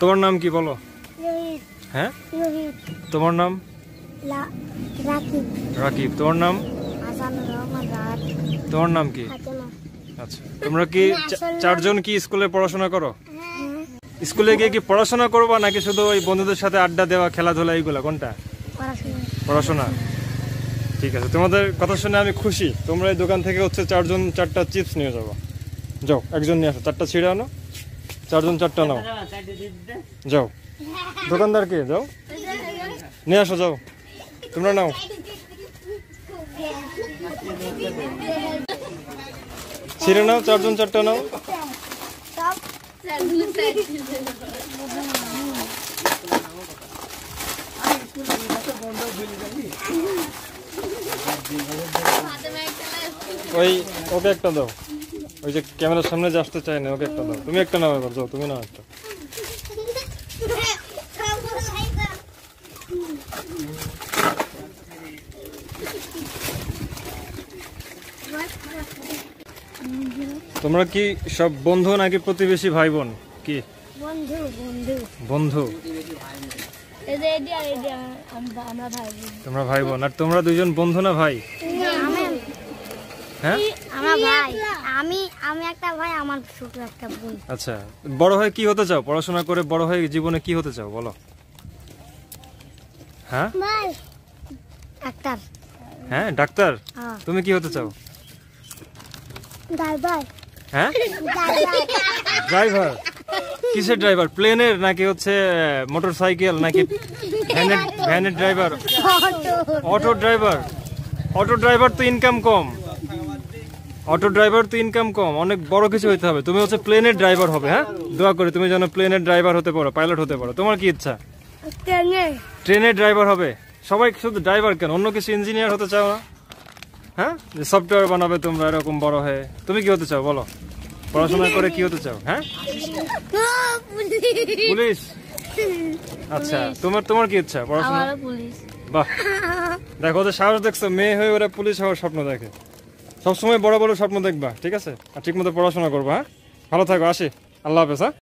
তোমার নাম কি বলো? রোহিত। হ্যাঁ, রোহিত। তোমার নাম? রাকিব। রাকিব। তোমার নাম? হাসানুর রহমান রাহাত। তোমার নাম কি? ফাতেমা। আচ্ছা, তোমরা কি চারজন কি স্কুলে পড়াশোনা করো? স্কুলে গিয়ে কি পড়াশোনা করবা নাকি শুধু ওই বন্ধুদের সাথে আড্ডা দেওয়া, খেলাধুলা এইগুলা? কোনটা? পড়াশোনা। ঠিক আছে, তোমাদের কথা শুনে আমি খুশি। তোমরা এই দোকান থেকে হচ্ছে চারজন 4টা চিপস নিয়ে যাবো। যাও, একজন নিয়ে আসো, 4টা ছিঁড়ে আনো, চারজন 4টা নাও। যাও, দোকানদারকে যাও নিয়ে আসো, যাও তোমরা নাও। ছিঁড়ে নাও, চারজন 4টা নাও। ওই ওকে একটা দাও, ওই যে ক্যামেরার সামনে যে আসতে চায় না, ওকে একটা দাও। তুমি একটা নাও এবার, যাও তুমি নাও একটা। তোমরা কি সব বন্ধু নাকি প্রতিবেশী ভাই বোন? কি বন্ধু? বন্ধু। বন্ধু। তোমরা ভাই বোন। আর তোমরা দুইজন বন্ধু না ভাই? হ্যাঁ, আমার ভাই। আমি একটা ভাই, আমার ছোট একটা বোন। আচ্ছা, বড় হয়ে কি হতে চাও? পড়াশোনা করে বড় হয়ে জীবনে কি হতে চাও বলো? হ্যাঁ, ডাক্তার। হ্যাঁ, ডাক্তার। তুমি কি হতে চাও? ড্রাইভার। হ্যাঁ, ড্রাইভার। কিসের ড্রাইভার? প্লেনের নাকি হচ্ছে মোটর সাইকেল নাকি ভ্যানের driver? Auto driver. Auto driver তো ইনকাম কম। অটো ড্রাইভার তো ইনকাম কম, অনেক বড় কিছু হইতে হবে। তুমি হচ্ছে প্লেনের ড্রাইভার হবে। হ্যাঁ, দোয়া করি তুমি যেন প্লেনের ড্রাইভার হতে পারো, পাইলট হতে পারো। তোমার কি ইচ্ছা? ট্রেনের ড্রাইভার হবে। সবাই শুধু ড্রাইভার কেন, অন্য কিছু ইঞ্জিনিয়ার হতে চাও না? হ্যাঁ, সফটওয়্যার বানাবে তোমরা এরকম বড় হয়ে। তুমি কি হতে চাও বলো? পড়াশোনা করে কি হতে চাও? হ্যাঁ, পুলিশ। আচ্ছা, তোমার কি ইচ্ছা? পড়াশোনা। বাহ, দেখো ওদের সাহস দেখছো, মেয়ে হয়ে ওরা পুলিশ হওয়ার স্বপ্ন দেখে। সবসময় বড় বড় স্বপ্ন দেখবা, ঠিক আছে? আর ঠিক মতো পড়াশোনা করবা। হ্যাঁ, ভালো থাকো, আসি। আল্লাহ হাফেজ। হ্যাঁ।